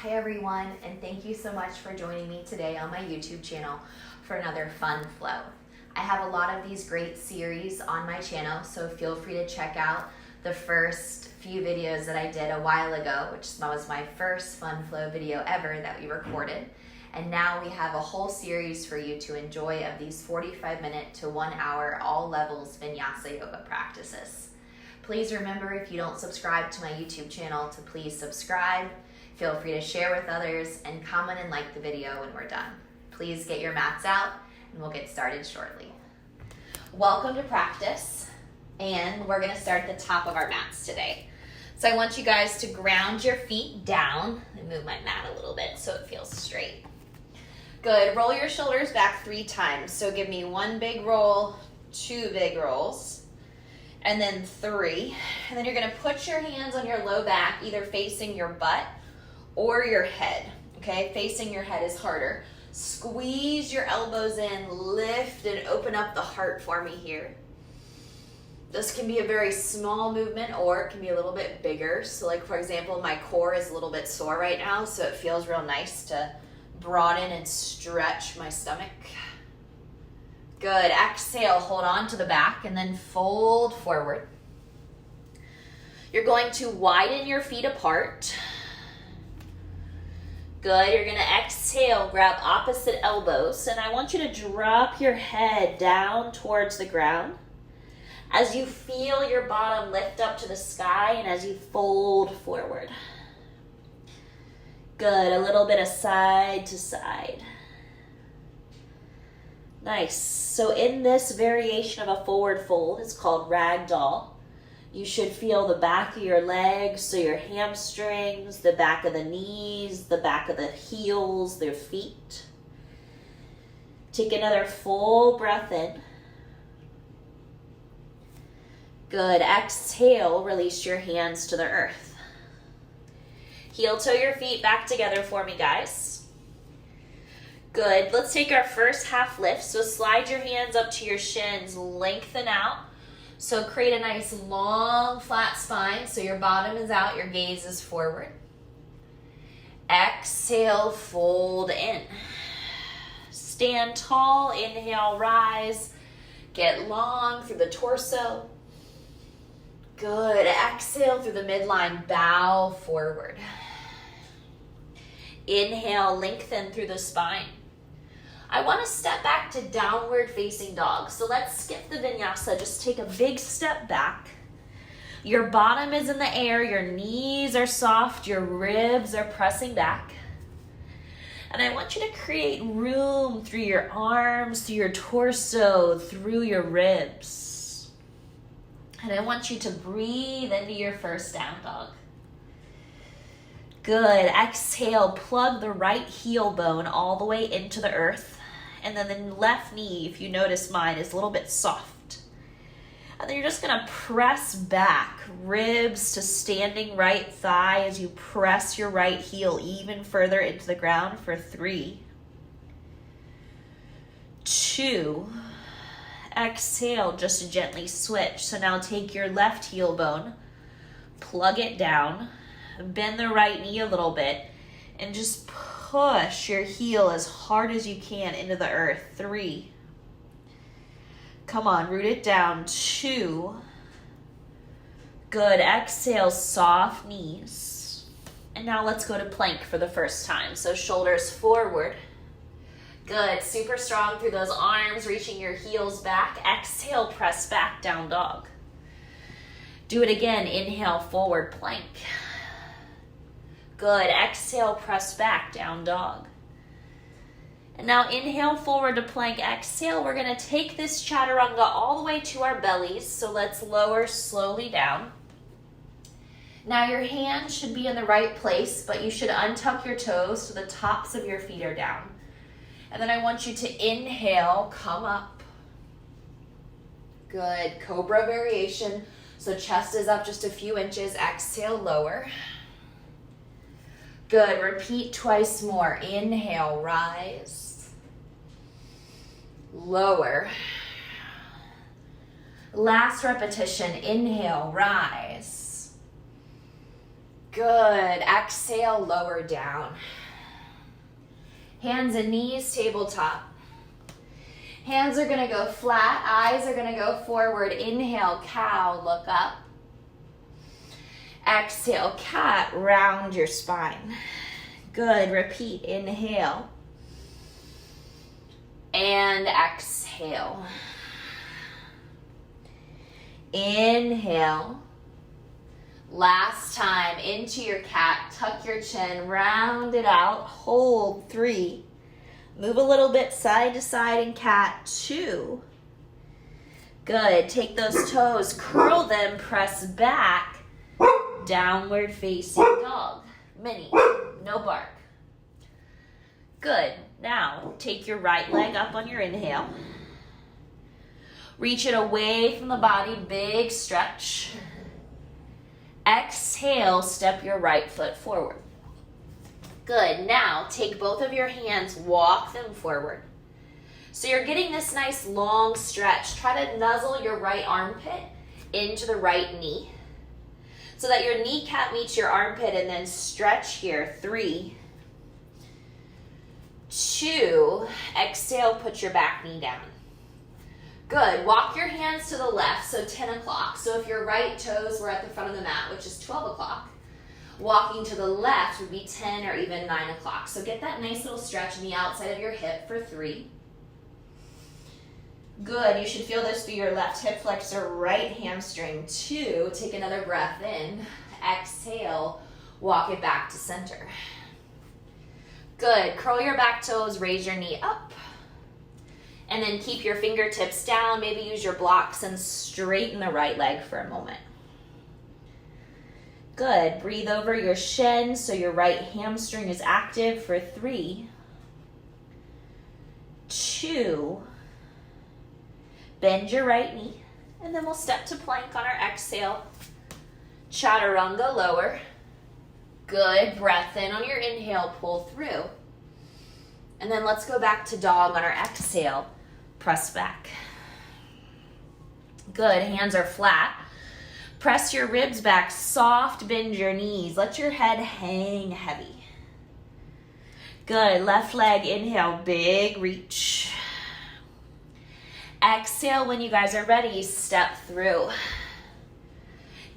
Hi everyone, and thank you so much for joining me today on my YouTube channel for another fun flow. I have a lot of these great series on my channel, so feel free to check out the first few videos that I did a while ago, which was my first fun flow video ever that we recorded. And now we have a whole series for you to enjoy of these 45-minute to 1 hour all levels Vinyasa yoga practices. Please remember, if you don't subscribe to my YouTube channel, to please subscribe. Feel free to share with others and comment and like the video when we're done. Please get your mats out and we'll get started shortly. Welcome to practice, and we're gonna start at the top of our mats today. So I want you guys to ground your feet down and move my mat a little bit so it feels straight. Good, roll your shoulders back 3 times. So give me 1 big roll, 2 big rolls, and then 3. And then you're gonna put your hands on your low back, either facing your butt or your head, okay? Facing your head is harder. Squeeze your elbows in, lift and open up the heart for me here. This can be a very small movement or it can be a little bit bigger. So like, for example, my core is a little bit sore right now, so it feels real nice to broaden and stretch my stomach. Good, exhale, hold on to the back and then fold forward. You're going to widen your feet apart. Good, you're gonna exhale, grab opposite elbows, and I want you to drop your head down towards the ground as you feel your bottom lift up to the sky and as you fold forward. Good, a little bit of side to side. Nice, so in this variation of a forward fold, it's called Ragdoll. You should feel the back of your legs, so your hamstrings, the back of the knees, the back of the heels, their feet. Take another full breath in. Good, exhale, release your hands to the earth. Heel toe your feet back together for me, guys. Good, let's take our first half lift. So slide your hands up to your shins, lengthen out. So create a nice long flat spine so your bottom is out, your gaze is forward. Exhale, fold in. Stand tall, inhale, rise. Get long through the torso. Good, exhale through the midline, bow forward. Inhale, lengthen through the spine. I want to step back to downward facing dog. So let's skip the vinyasa. Just take a big step back. Your bottom is in the air. Your knees are soft. Your ribs are pressing back. And I want you to create room through your arms, through your torso, through your ribs. And I want you to breathe into your first down dog. Good. Exhale, plug the right heel bone all the way into the earth. And then the left knee, if you notice mine, is a little bit soft. And then you're just gonna press back, ribs to standing right thigh as you press your right heel even further into the ground for 3, 2, exhale, just to gently switch. So now take your left heel bone, plug it down, bend the right knee a little bit, and just push your heel as hard as you can into the earth. 3. Come on, root it down. 2. Good, exhale, soft knees. And now let's go to plank for the first time. So shoulders forward. Good, super strong through those arms, reaching your heels back. Exhale, press back, down dog. Do it again, inhale, forward plank. Good, exhale, press back, down dog. And now inhale forward to plank, exhale. We're gonna take this Chaturanga all the way to our bellies. So let's lower slowly down. Now your hands should be in the right place, but you should untuck your toes so the tops of your feet are down. And then I want you to inhale, come up. Good, cobra variation. So chest is up just a few inches, exhale, lower. Good, repeat twice more. Inhale, rise. Lower. Last repetition, inhale, rise. Good, Good. Exhale, lower down. Hands and knees, tabletop. Hands are gonna go flat, eyes are gonna go forward. Inhale, cow, look up. Exhale, cat, round your spine. Good, repeat, inhale. And exhale. Inhale. Last time, into your cat, tuck your chin, round it out, hold, 3. Move a little bit side to side in cat, 2. Good, take those toes, curl them, press back, downward facing dog. Mini, no bark. Good, now take your right leg up on your inhale. Reach it away from the body, big stretch. Exhale, step your right foot forward. Good, now take both of your hands, walk them forward. So you're getting this nice long stretch. Try to nuzzle your right armpit into the right knee so that your kneecap meets your armpit, and then stretch here. 3, 2, exhale, put your back knee down. Good, walk your hands to the left, so 10 o'clock. So if your right toes were at the front of the mat, which is 12 o'clock, walking to the left would be 10 or even 9 o'clock. So get that nice little stretch in the outside of your hip for 3. Good, you should feel this through your left hip flexor, right hamstring. 2, take another breath in. Exhale, walk it back to center. Good, curl your back toes, raise your knee up. And then keep your fingertips down, maybe use your blocks and straighten the right leg for a moment. Good, breathe over your shin so your right hamstring is active for 3, 2, bend your right knee, and then we'll step to plank on our exhale. Chaturanga, lower. Good, breath in on your inhale, pull through. And then let's go back to dog on our exhale. Press back. Good, hands are flat. Press your ribs back, soft, bend your knees. Let your head hang heavy. Good, left leg, inhale, big reach. Exhale, when you guys are ready, step through.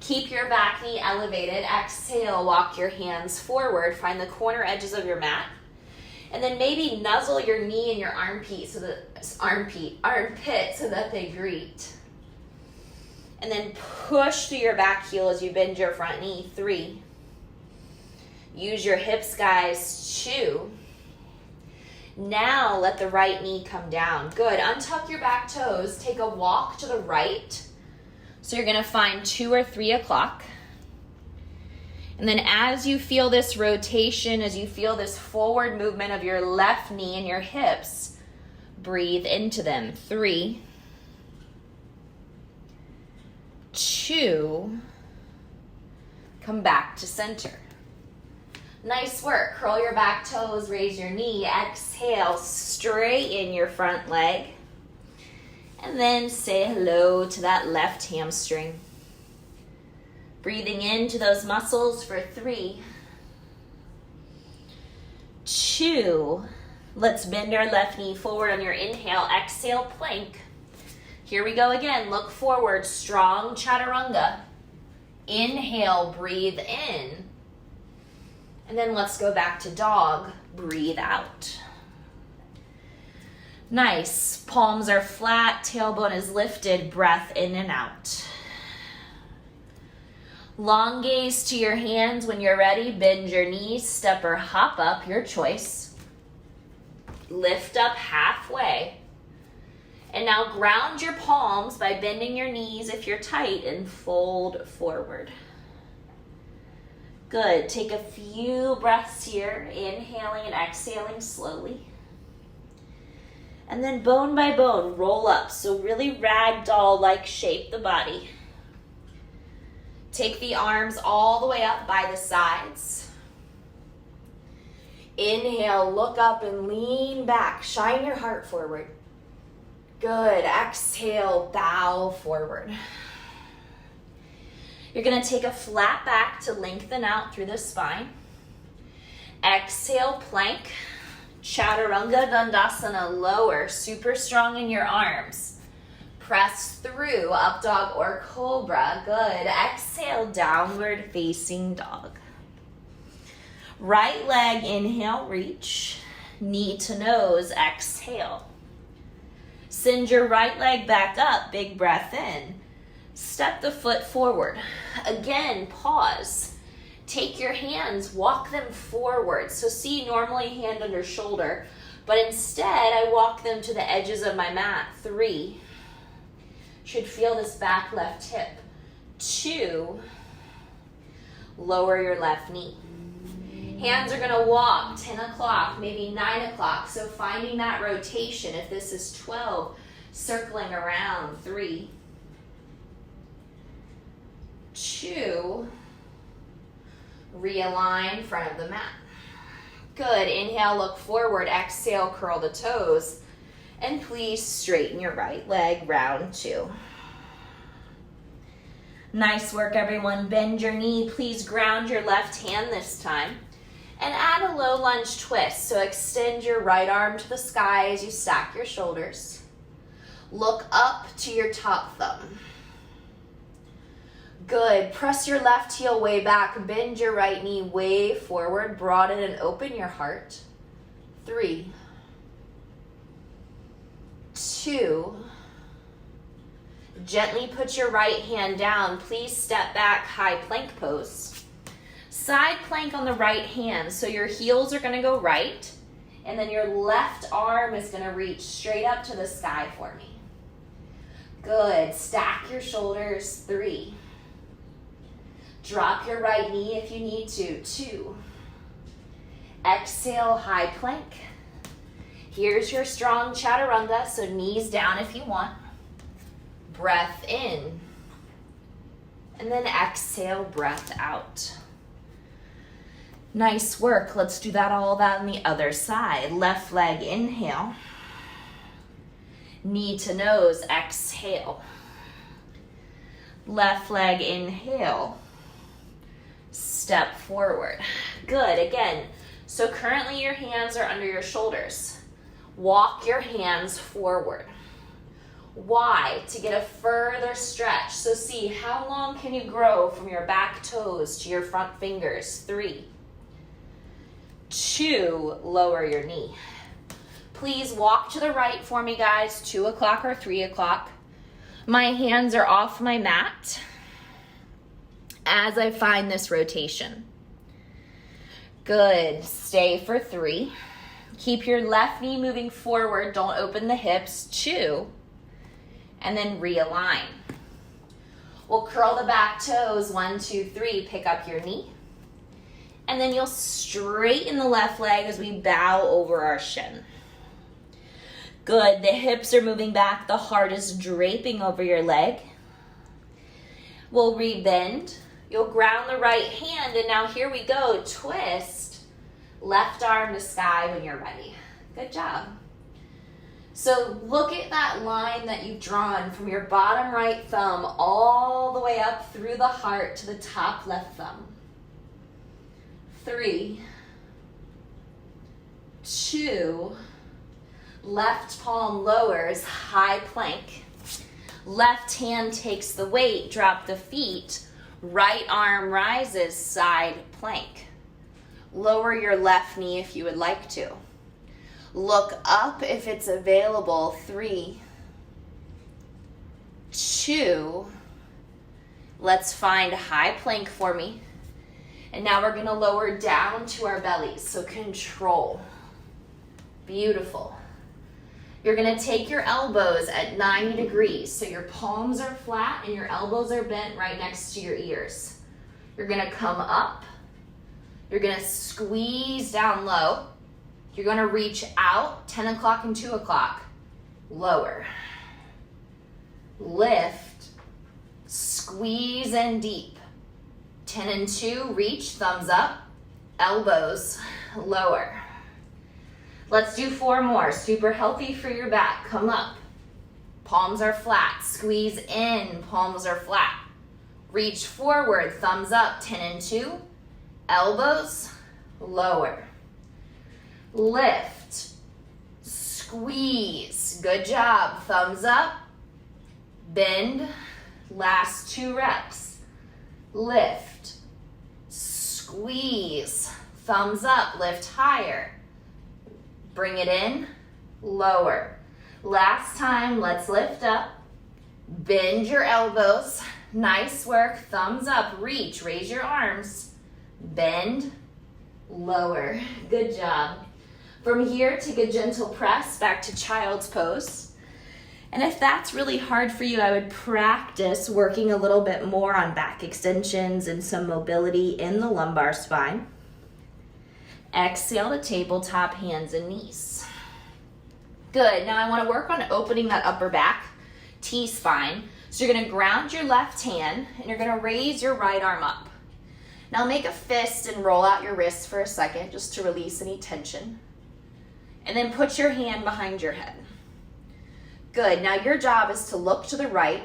Keep your back knee elevated. Exhale, walk your hands forward. Find the corner edges of your mat. And then maybe nuzzle your knee and your armpit so that they greet. And then push through your back heel as you bend your front knee. 3. Use your hips, guys. 2. Now let the right knee come down. Good. Untuck your back toes. Take a walk to the right. So you're going to find 2 or 3 o'clock. And then as you feel this rotation, as you feel this forward movement of your left knee and your hips, breathe into them. 3, 2, come back to center. Nice work. Curl your back toes, raise your knee. Exhale, straighten your front leg. And then say hello to that left hamstring. Breathing into those muscles for 3, 2. Let's bend our left knee forward on your inhale. Exhale, plank. Here we go again. Look forward, strong chaturanga. Inhale, breathe in. And then let's go back to dog. Breathe out. Nice. Palms are flat, tailbone is lifted. Breath in and out. Long gaze to your hands. When you're ready, bend your knees, step or hop up, your choice. Lift up halfway. And now ground your palms by bending your knees if you're tight and fold forward. Good. Take a few breaths here, inhaling and exhaling slowly. And then bone by bone, roll up. So really ragdoll-like shape the body. Take the arms all the way up by the sides. Inhale, look up and lean back. Shine your heart forward. Good. Exhale, bow forward. You're gonna take a flat back to lengthen out through the spine. Exhale, plank. Chaturanga Dandasana, lower, super strong in your arms. Press through, up dog or cobra, good. Exhale, downward facing dog. Right leg, inhale, reach. Knee to nose, exhale. Send your right leg back up, big breath in. Step the foot forward. Again, pause. Take your hands, walk them forward. So see, normally hand under shoulder, but instead I walk them to the edges of my mat. 3. Should feel this back left hip. 2. Lower your left knee. Hands are gonna walk 10 o'clock, maybe 9 o'clock. So finding that rotation, if this is 12, circling around. 3, 2, realign front of the mat. Good, inhale, look forward, exhale, curl the toes. And please straighten your right leg, round 2. Nice work, everyone. Bend your knee, please ground your left hand this time. And add a low lunge twist. So extend your right arm to the sky as you stack your shoulders. Look up to your top thumb. Good. Press your left heel way back. Bend your right knee way forward. Broaden and open your heart. 3, 2. Gently put your right hand down. Please step back, high plank pose. Side plank on the right hand. So your heels are going to go right. And then your left arm is going to reach straight up to the sky for me. Good. Stack your shoulders. 3. Drop your right knee if you need to. 2. Exhale, high plank. Here's your strong chaturanga, so knees down if you want. Breath in. And then exhale, breath out. Nice work. Let's do all that on the other side. Left leg, inhale. Knee to nose, exhale. Left leg, inhale. Step forward. Good, again. So currently your hands are under your shoulders. Walk your hands forward. Why? To get a further stretch. So see, how long can you grow from your back toes to your front fingers? 3, 2, lower your knee. Please walk to the right for me, guys, 2 o'clock or 3 o'clock. My hands are off my mat as I find this rotation. Good. Stay for 3. Keep your left knee moving forward. Don't open the hips. 2. And then realign. We'll curl the back toes. 1, 2, 3. Pick up your knee. And then you'll straighten the left leg as we bow over our shin. Good. The hips are moving back. The heart is draping over your leg. We'll rebend. You'll ground the right hand, and now here we go. Twist. Left arm to sky when you're ready. Good job. So look at that line that you've drawn from your bottom right thumb all the way up through the heart to the top left thumb. 3, 2, left palm lowers, high plank. Left hand takes the weight, drop the feet. Right arm rises, side plank. Lower your left knee if you would like to. Look up if it's available. 3, 2. Let's find high plank for me. And now we're going to lower down to our bellies. So control. Beautiful. You're going to take your elbows at 90 degrees. So your palms are flat and your elbows are bent right next to your ears. You're going to come up. You're going to squeeze down low. You're going to reach out, 10 o'clock and 2 o'clock. Lower. Lift. Squeeze in deep. 10 and 2, reach, thumbs up. Elbows, lower. Let's do 4 more. Super healthy for your back. Come up. Palms are flat. Squeeze in. Palms are flat. Reach forward, thumbs up, 10 and 2. Elbows, lower. Lift, squeeze. Good job. Thumbs up, bend. Last 2 reps. Lift, squeeze. Thumbs up, lift higher. Bring it in, lower. Last time, let's lift up. Bend your elbows. Nice work. Thumbs up, reach, raise your arms. Bend, lower. Good job. From here, take a gentle press back to child's pose. And if that's really hard for you, I would practice working a little bit more on back extensions and some mobility in the lumbar spine. Exhale to tabletop, hands and knees. Good. Now I want to work on opening that upper back, T-spine. So you're going to ground your left hand and you're going to raise your right arm up. Now make a fist and roll out your wrist for a second just to release any tension. And then put your hand behind your head. Good. Now your job is to look to the right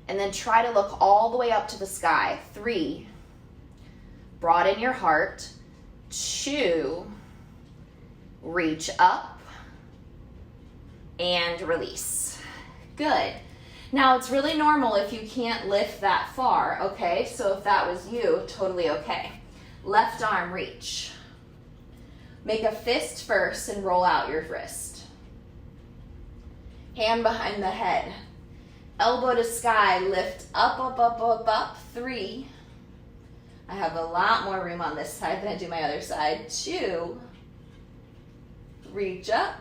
and then try to look all the way up to the sky. 3. Broaden your heart. 2. Reach up and release. Good. Now it's really normal if you can't lift that far, okay? So if that was you, totally okay. Left arm reach. Make a fist first and roll out your wrist. Hand behind the head. Elbow to sky, lift up, up, up, up, up. 3. I have a lot more room on this side than I do my other side. 2. Reach up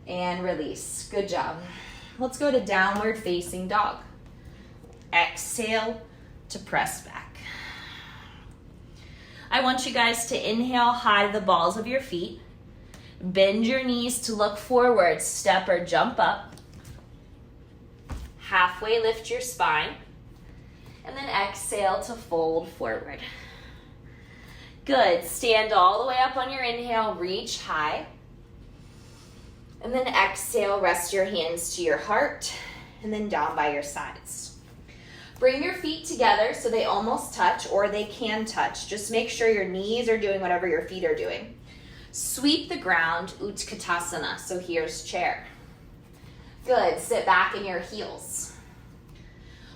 and release. Good job. Let's go to downward facing dog. Exhale to press back. I want you guys to inhale high to the balls of your feet. Bend your knees to look forward, step or jump up. Halfway lift your spine. And then exhale to fold forward. Good. Stand all the way up on your inhale, reach high. And then exhale, rest your hands to your heart and then down by your sides. Bring your feet together so they almost touch or they can touch. Just make sure your knees are doing whatever your feet are doing. Sweep the ground, Utkatasana. So here's chair. Good. Sit back in your heels.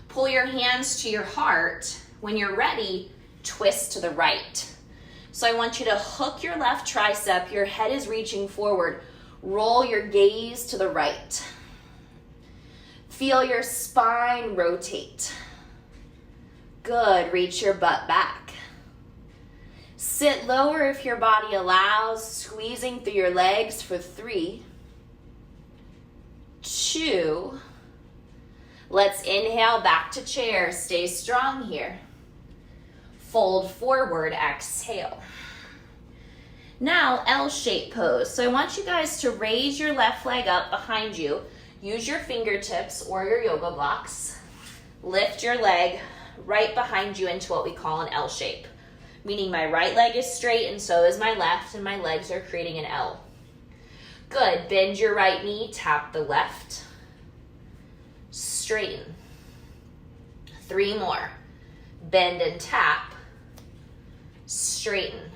Pull your hands to your heart. When you're ready, twist to the right. So I want you to hook your left tricep. Your head is reaching forward. Roll your gaze to the right. Feel your spine rotate. Good. Reach your butt back. Sit lower if your body allows, squeezing through your legs for 3, 2. Let's inhale back to chair. Stay strong here. Fold forward, exhale. Now, L-shaped pose. So I want you guys to raise your left leg up behind you. Use your fingertips or your yoga blocks. Lift your leg right behind you into what we call an L shape. Meaning my right leg is straight and so is my left, and my legs are creating an L. Good. Bend your right knee, tap the left. Straighten. 3 more. Bend and tap. Straighten.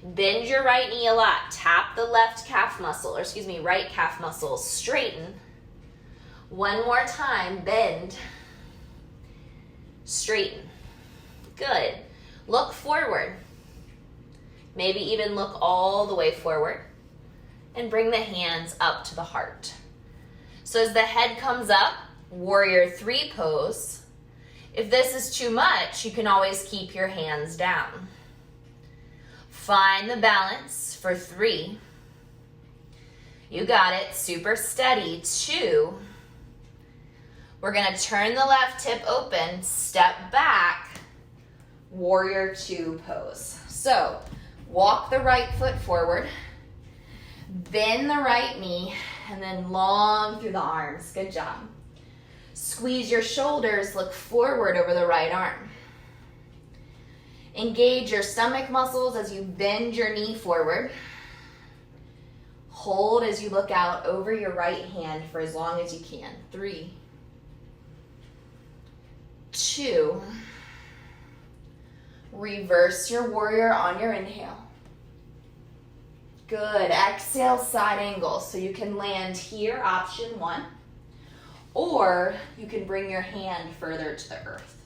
Bend your right knee a lot. Tap the left calf muscle, right calf muscle. Straighten. 1 more time. Bend. Straighten. Good. Look forward. Maybe even look all the way forward. And bring the hands up to the heart. So as the head comes up, warrior 3 pose. If this is too much, you can always keep your hands down. Find the balance for 3. You got it. Super steady. 2. We're going to turn the left hip open, step back, warrior 2 pose. So walk the right foot forward, bend the right knee, and then long through the arms. Good job. Squeeze your shoulders, look forward over the right arm. Engage your stomach muscles as you bend your knee forward. Hold as you look out over your right hand for as long as you can. 3, 2. Reverse your warrior on your inhale. Good. Exhale, side angle. So you can land here, option 1. Or you can bring your hand further to the earth.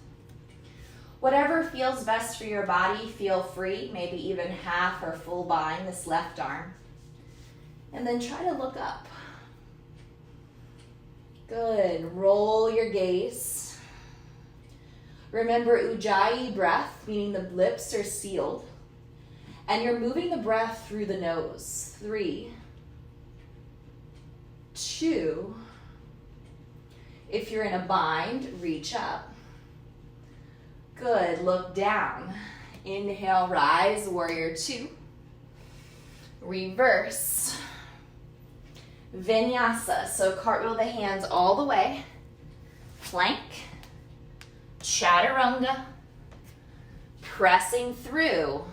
Whatever feels best for your body, feel free. Maybe even half or full bind this left arm. And then try to look up. Good. Roll your gaze. Remember Ujjayi breath, meaning the lips are sealed. And you're moving the breath through the nose. 3, 2. If you're in a bind, reach up. Good. Look down. Inhale, rise, warrior 2. Reverse. Vinyasa. So cartwheel the hands all the way. Plank. Chaturanga. Pressing through.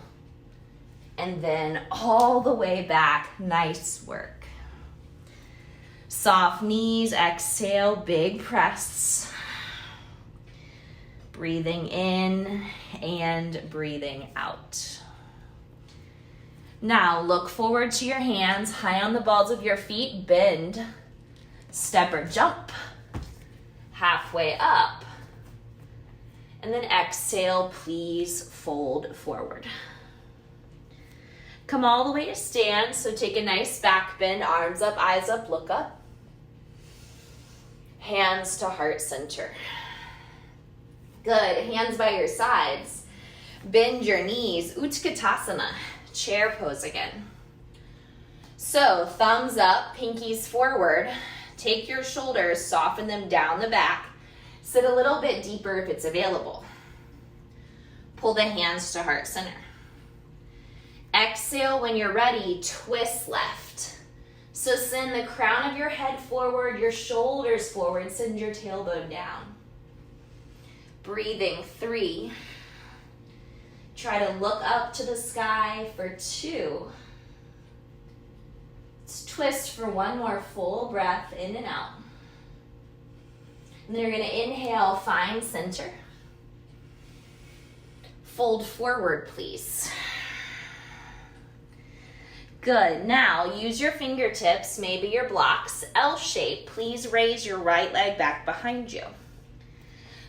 And then all the way back. Nice work. Soft knees, exhale, big press. Breathing in and breathing out. Now look forward to your hands, high on the balls of your feet, bend, step or jump, halfway up. And then exhale, please fold forward. Come all the way to stand, so take a nice back bend, arms up, eyes up, look up. Hands to heart center. Good, hands by your sides. Bend your knees, Utkatasana, chair pose again. So thumbs up, pinkies forward. Take your shoulders, soften them down the back. Sit a little bit deeper if it's available. Pull the hands to heart center. Exhale when you're ready, twist left. So send the crown of your head forward, your shoulders forward, send your tailbone down. Breathing 3. Try to look up to the sky for 2. Let's twist for one more full breath in and out. And then you're going to inhale, find center. Fold forward, please. Good. Now use your fingertips, maybe your blocks, L shape. Please raise your right leg back behind you.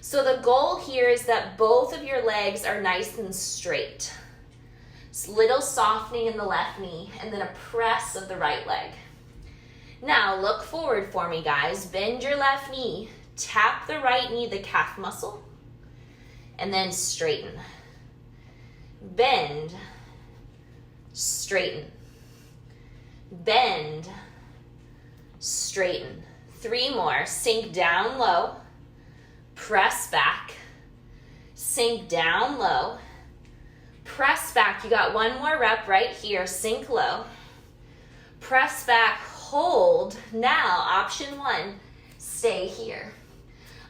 So the goal here is that both of your legs are nice and straight. Just little softening in the left knee and then a press of the right leg. Now look forward for me, guys. Bend your left knee, tap the right knee, the calf muscle, and then straighten. Bend, straighten. Bend, straighten. 3 more. Sink down low, press back, sink down low, press back. You got one more rep right here. Sink low, press back, hold. Now option 1, stay here.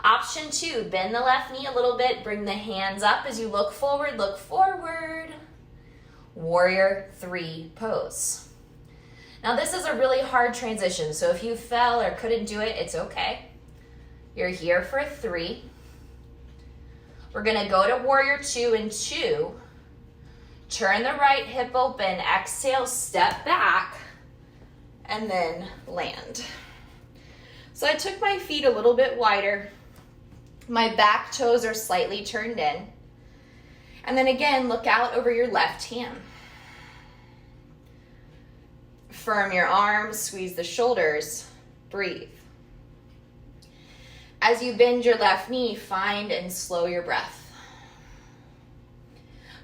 Option 2, bend the left knee a little bit, bring the hands up as you look forward, look forward. Warrior 3 pose. Now this is a really hard transition, so if you fell or couldn't do it, it's okay. You're here for 3. We're gonna go to warrior 2 and 2. Turn the right hip open, exhale, step back, and then land. So I took my feet a little bit wider. My back toes are slightly turned in. And then again, look out over your left hand. Firm your arms, squeeze the shoulders, breathe. As you bend your left knee, find and slow your breath.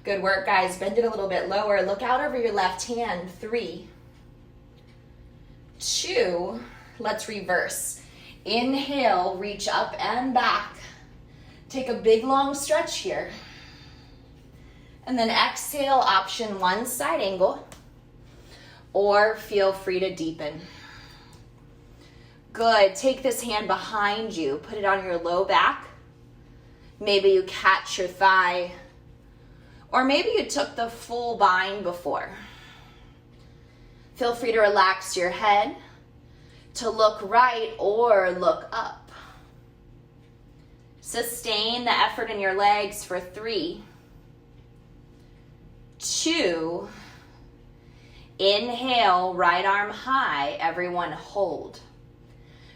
Good work, guys. Bend it a little bit lower. Look out over your left hand. 3, 2, let's reverse. Inhale, reach up and back. Take a big long stretch here. And then exhale, option 1, side angle. Or feel free to deepen. Good. Take this hand behind you. Put it on your low back. Maybe you catch your thigh. Or maybe you took the full bind before. Feel free to relax your head to look right or look up. Sustain the effort in your legs for 3, 2, inhale, right arm high, everyone hold.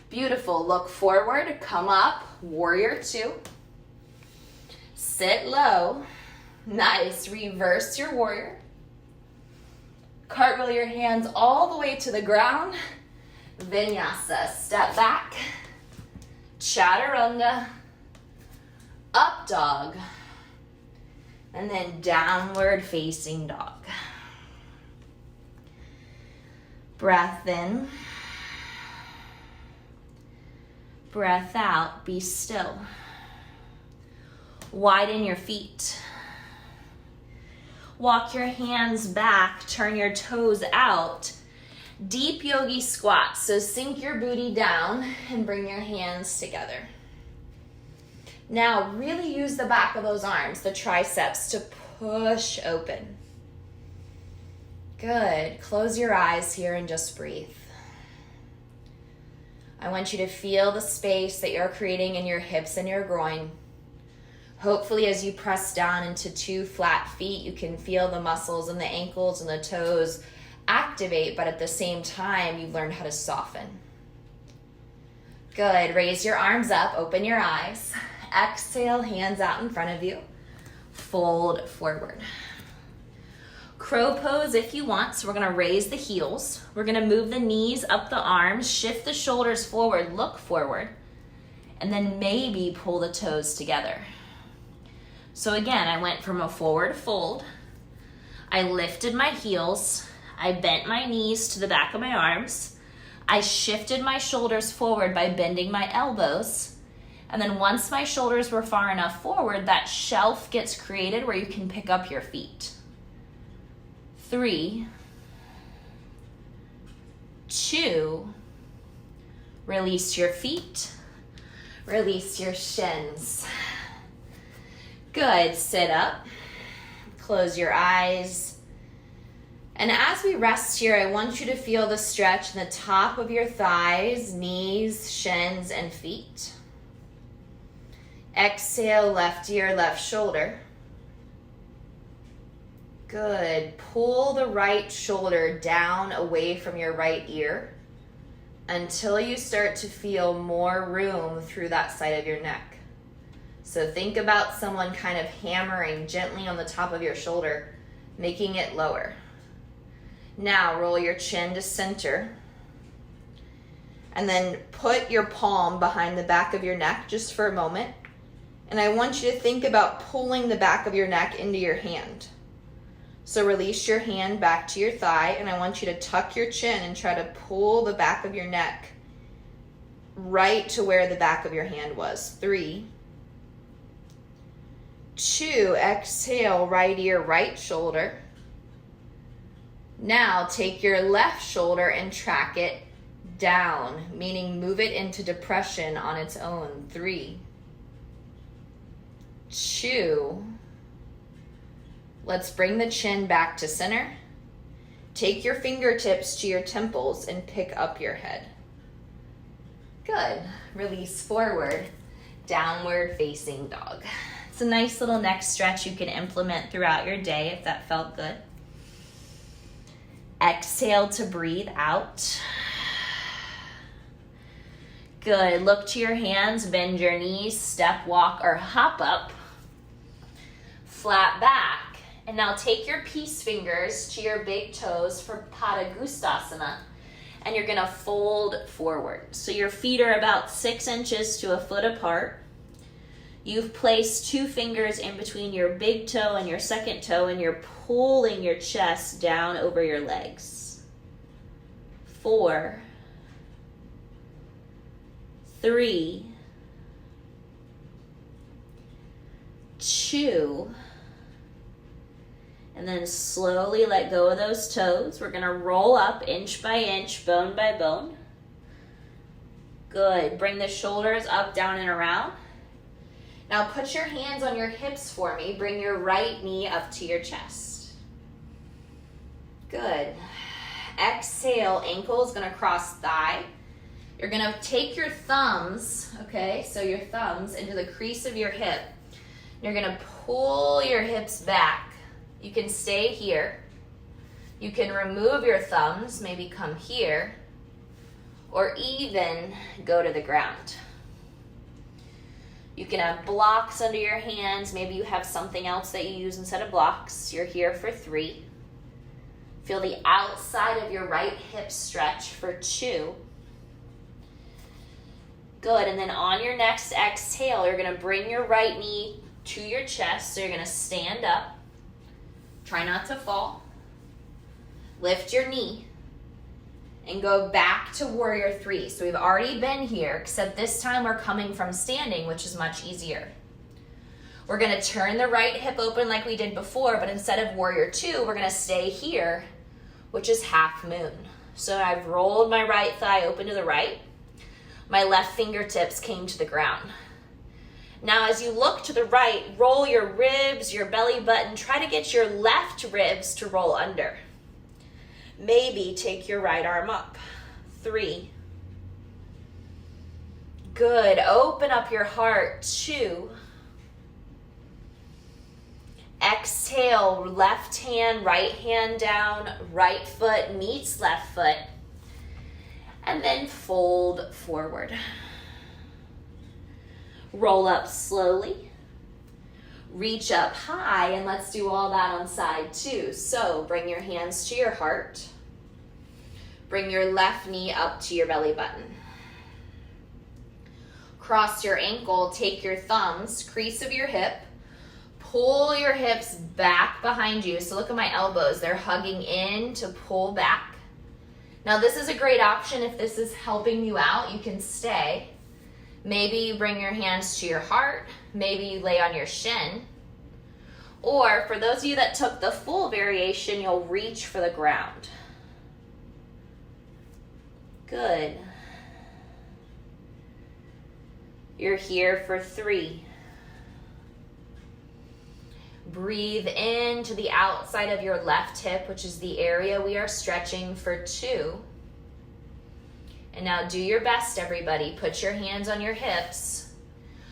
Beautiful, look forward, come up, warrior 2. Sit low, nice, reverse your warrior. Cartwheel your hands all the way to the ground. Vinyasa, step back. Chaturanga, up dog, and then downward facing dog. Breath in, breath out, be still. Widen your feet. Walk your hands back, turn your toes out. Deep yogi squat, so sink your booty down and bring your hands together. Now really use the back of those arms, the triceps, to push open. Good, close your eyes here and just breathe. I want you to feel the space that you're creating in your hips and your groin. Hopefully as you press down into 2 flat feet, you can feel the muscles in the ankles and the toes activate, but at the same time, you've learned how to soften. Good, raise your arms up, open your eyes. Exhale, hands out in front of you. Fold forward. Crow pose if you want, so we're gonna raise the heels. We're gonna move the knees up the arms, shift the shoulders forward, look forward, and then maybe pull the toes together. So again, I went from a forward fold, I lifted my heels, I bent my knees to the back of my arms, I shifted my shoulders forward by bending my elbows, and then once my shoulders were far enough forward, that shelf gets created where you can pick up your feet. 3, 2, release your feet, release your shins. Good, sit up, close your eyes. And as we rest here, I want you to feel the stretch in the top of your thighs, knees, shins, and feet. Exhale, left ear, left shoulder. Good. Pull the right shoulder down away from your right ear until you start to feel more room through that side of your neck. So think about someone kind of hammering gently on the top of your shoulder, making it lower. Now roll your chin to center and then put your palm behind the back of your neck just for a moment. And I want you to think about pulling the back of your neck into your hand. So release your hand back to your thigh, and I want you to tuck your chin and try to pull the back of your neck right to where the back of your hand was. 3, 2, exhale, right ear, right shoulder. Now take your left shoulder and track it down, meaning move it into depression on its own. 3, 2, let's bring the chin back to center. Take your fingertips to your temples and pick up your head. Good. Release forward, downward facing dog. It's a nice little neck stretch you can implement throughout your day if that felt good. Exhale to breathe out. Good. Look to your hands, bend your knees, step, walk, or hop up. Flat back. And now take your peace fingers to your big toes for Gustasana, and you're gonna fold forward. So your feet are about 6 inches to a foot apart. You've placed 2 fingers in between your big toe and your second toe, and you're pulling your chest down over your legs. 4, 3, 2, and then slowly let go of those toes. We're gonna roll up inch by inch, bone by bone. Good. Bring the shoulders up, down, and around. Now put your hands on your hips for me. Bring your right knee up to your chest. Good. Exhale, ankle is gonna cross thigh. You're gonna take your thumbs, okay, so your thumbs into the crease of your hip. You're gonna pull your hips back. You can stay here. You can remove your thumbs, maybe come here, or even go to the ground. You can have blocks under your hands. Maybe you have something else that you use instead of blocks. You're here for 3. Feel the outside of your right hip stretch for 2. Good, and then on your next exhale, you're gonna bring your right knee to your chest. So you're gonna stand up. Try not to fall. Lift your knee and go back to warrior 3. So we've already been here, except this time we're coming from standing, which is much easier. We're gonna turn the right hip open like we did before, but instead of warrior 2, we're gonna stay here, which is half moon. So I've rolled my right thigh open to the right. My left fingertips came to the ground. Now as you look to the right, roll your ribs, your belly button, try to get your left ribs to roll under. Maybe take your right arm up. 3. Good, open up your heart. 2. Exhale, left hand, right hand down, right foot meets left foot. And then fold forward. Roll up slowly. Reach up high, and let's do all that on side 2. So bring your hands to your heart. Bring your left knee up to your belly button. Cross your ankle, take your thumbs, crease of your hip. Pull your hips back behind you. So look at my elbows. They're hugging in to pull back. Now this is a great option if this is helping you out. You can stay. Maybe you bring your hands to your heart. Maybe you lay on your shin. Or for those of you that took the full variation, you'll reach for the ground. Good. You're here for 3. Breathe into the outside of your left hip, which is the area we are stretching for 2. And now do your best, everybody. Put your hands on your hips.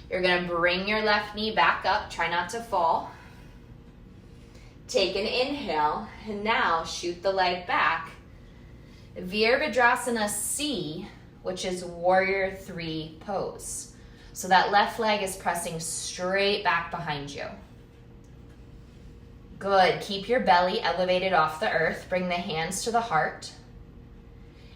You're gonna bring your left knee back up. Try not to fall. Take an inhale, and now shoot the leg back. Virabhadrasana C, which is warrior 3 pose. So that left leg is pressing straight back behind you. Good, keep your belly elevated off the earth. Bring the hands to the heart.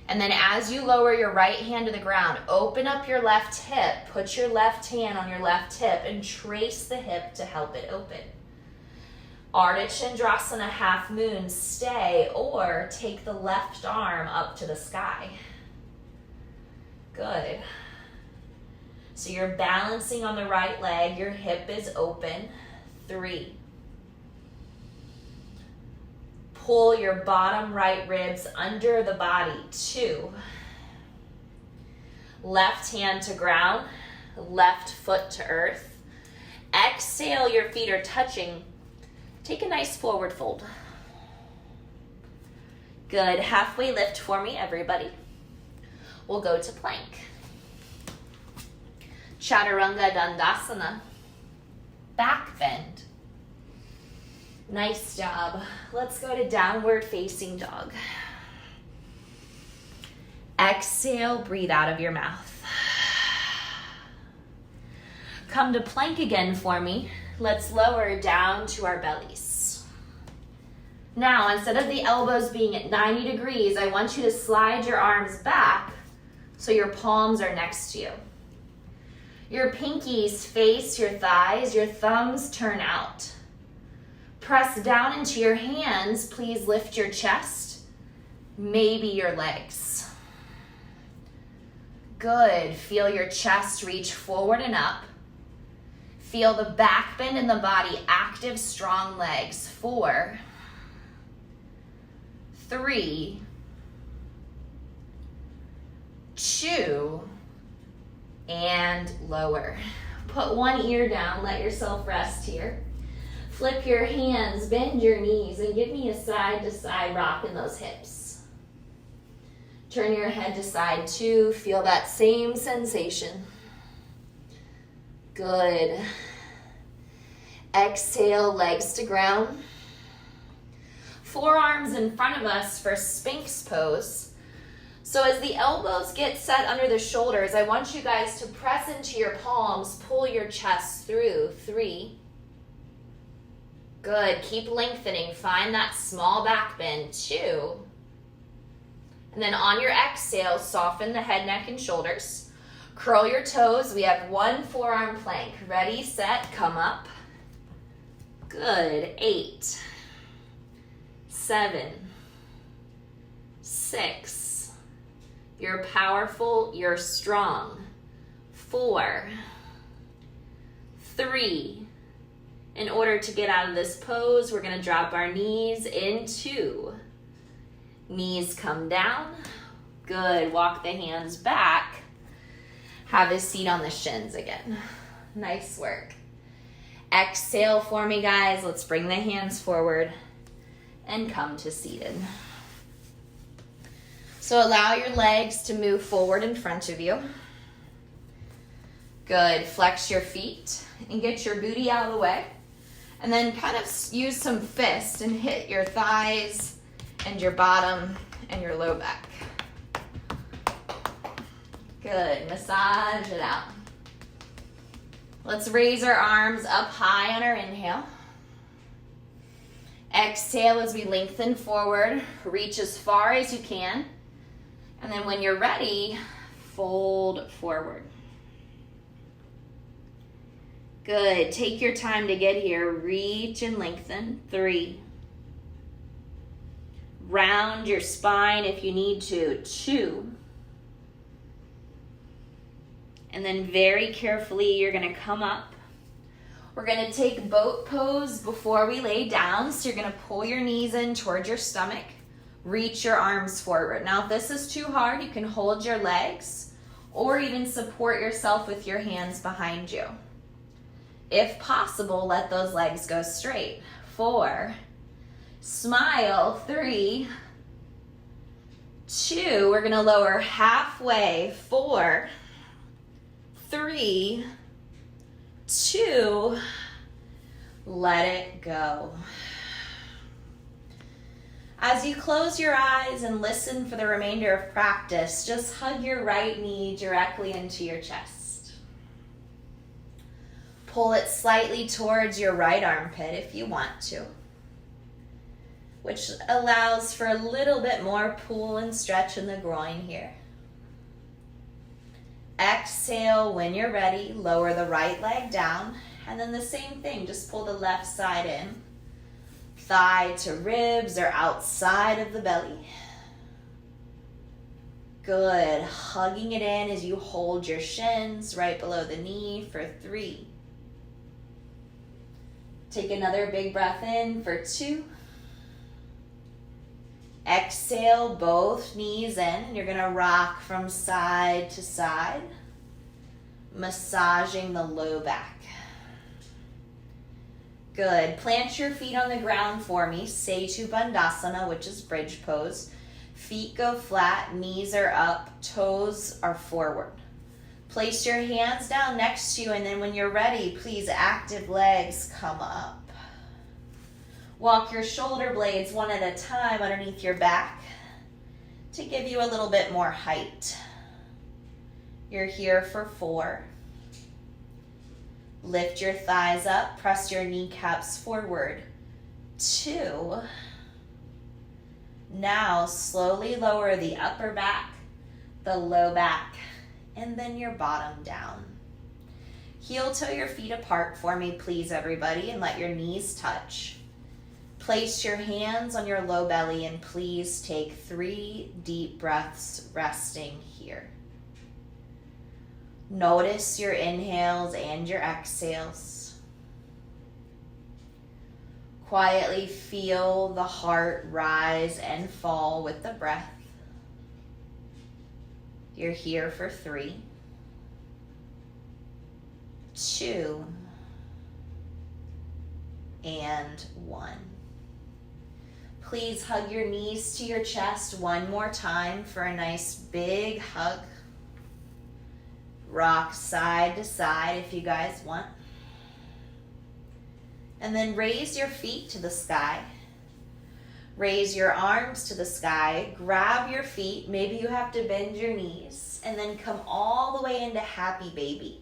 And then as you lower your right hand to the ground, open up your left hip, put your left hand on your left hip and trace the hip to help it open. Ardha Chandrasana, half moon, stay, or take the left arm up to the sky. Good. So you're balancing on the right leg, your hip is open. 3. Pull your bottom right ribs under the body. 2. Left hand to ground, left foot to earth. Exhale, your feet are touching. Take a nice forward fold. Good, halfway lift for me, everybody. We'll go to plank. Chaturanga Dandasana, back bend. Nice job. Let's go to downward facing dog. Exhale, breathe out of your mouth. Come to plank again for me. Let's lower down to our bellies. Now, instead of the elbows being at 90 degrees, I want you to slide your arms back so your palms are next to you. Your pinkies face your thighs, your thumbs turn out. Press down into your hands. Please lift your chest, maybe your legs. Good. Feel your chest reach forward and up. Feel the back bend in the body, active, strong legs. 4, 3, 2, and lower. Put one ear down, let yourself rest here. Flip your hands, bend your knees, and give me a side to side rock in those hips. Turn your head to side 2. Feel that same sensation. Good. Exhale, legs to ground. Forearms in front of us for Spanx Pose. So as the elbows get set under the shoulders, I want you guys to press into your palms, pull your chest through. 3. Good, keep lengthening. Find that small back bend. 2. And then on your exhale, soften the head, neck, and shoulders. Curl your toes. We have 1 forearm plank. Ready, set, come up. Good. 8, 7, 6. You're powerful, you're strong. 4, 3. In order to get out of this pose, we're gonna drop our knees in 2. Knees come down. Good, walk the hands back. Have a seat on the shins again. Nice work. Exhale for me, guys. Let's bring the hands forward and come to seated. So allow your legs to move forward in front of you. Good, flex your feet and get your booty out of the way. And then kind of use some fists and hit your thighs and your bottom and your low back. Good, massage it out. Let's raise our arms up high on our inhale. Exhale as we lengthen forward. Reach as far as you can. And then when you're ready, fold forward. Good, take your time to get here. Reach and lengthen. 3. Round your spine if you need to. 2. And then very carefully, you're gonna come up. We're gonna take boat pose before we lay down. So you're gonna pull your knees in towards your stomach. Reach your arms forward. Now, if this is too hard, you can hold your legs or even support yourself with your hands behind you. If possible, let those legs go straight. 4. Smile. 3, 2. We're gonna lower halfway. 4, 3, 2. Let it go. As you close your eyes and listen for the remainder of practice, just hug your right knee directly into your chest. Pull it slightly towards your right armpit if you want to, which allows for a little bit more pull and stretch in the groin here. Exhale when you're ready, lower the right leg down, and then the same thing, just pull the left side in. Thigh to ribs or outside of the belly. Good, hugging it in as you hold your shins right below the knee for 3. Take another big breath in for 2. Exhale, both knees in, and you're gonna rock from side to side, massaging the low back. Good. Plant your feet on the ground for me. Utkatasana, which is bridge pose. Feet go flat, knees are up, toes are forward. Place your hands down next to you, and then when you're ready, please active legs come up. Walk your shoulder blades one at a time underneath your back to give you a little bit more height. You're here for 4. Lift your thighs up, press your kneecaps forward. 2. Now slowly lower the upper back, the low back, and then your bottom down. Heel toe your feet apart for me, please, everybody, and let your knees touch. Place your hands on your low belly and please take 3 deep breaths resting here. Notice your inhales and your exhales. Quietly feel the heart rise and fall with the breath. You're here for 3, 2, and 1. Please hug your knees to your chest one more time for a nice big hug. Rock side to side if you guys want. And then raise your feet to the sky. Raise your arms to the sky. Grab your feet. Maybe you have to bend your knees. And then come all the way into happy baby.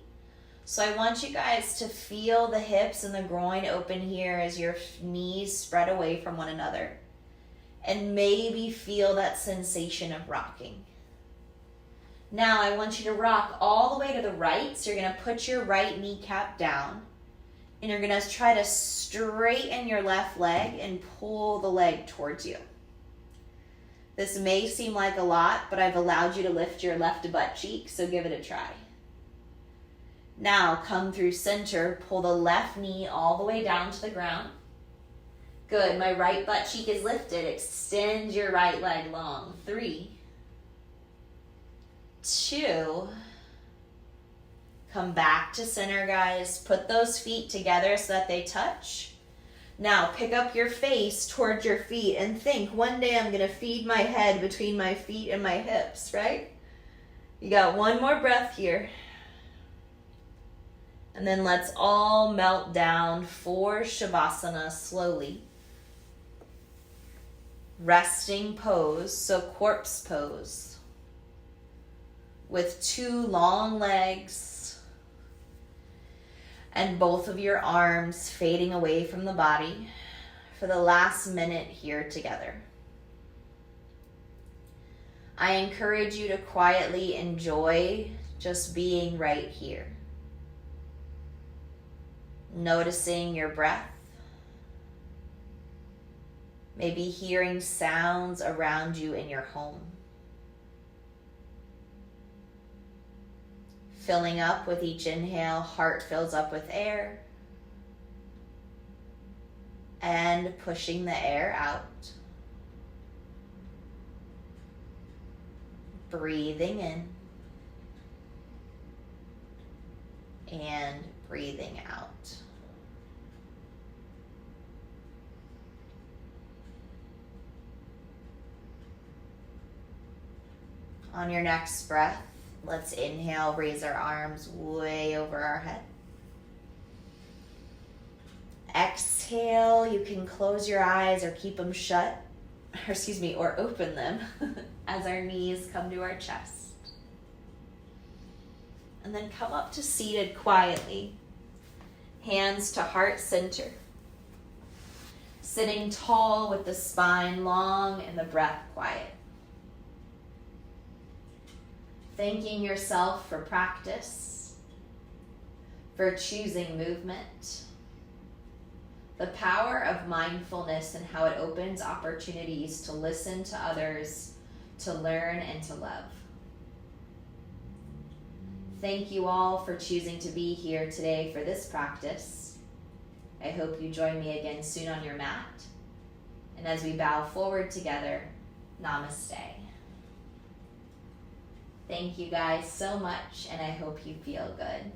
So I want you guys to feel the hips and the groin open here as your knees spread away from one another. And maybe feel that sensation of rocking. Now I want you to rock all the way to the right. So you're going to put your right kneecap down. And you're going to try to straighten your left leg and pull the leg towards you. This may seem like a lot, but I've allowed you to lift your left butt cheek, so give it a try. Now come through center, pull the left knee all the way down to the ground. Good, my right butt cheek is lifted. Extend your right leg long. 3, 2, come back to center, guys. Put those feet together so that they touch. Now pick up your face towards your feet and think, one day I'm gonna feed my head between my feet and my hips, right? You got one more breath here. And then let's all melt down for Shavasana slowly. Resting pose, so corpse pose. With 2 long legs and both of your arms fading away from the body for the last minute here together. I encourage you to quietly enjoy just being right here. Noticing your breath. Maybe hearing sounds around you in your home. Filling up with each inhale, heart fills up with air. And pushing the air out. Breathing in. And breathing out. On your next breath, let's inhale, raise our arms way over our head. Exhale, you can close your eyes or keep them shut, or open them as our knees come to our chest. And then come up to seated quietly, hands to heart center. Sitting tall with the spine long and the breath quiet. Thanking yourself for practice, for choosing movement, the power of mindfulness and how it opens opportunities to listen to others, to learn and to love. Thank you all for choosing to be here today for this practice. I hope you join me again soon on your mat. And as we bow forward together, Namaste. Thank you guys so much, and I hope you feel good.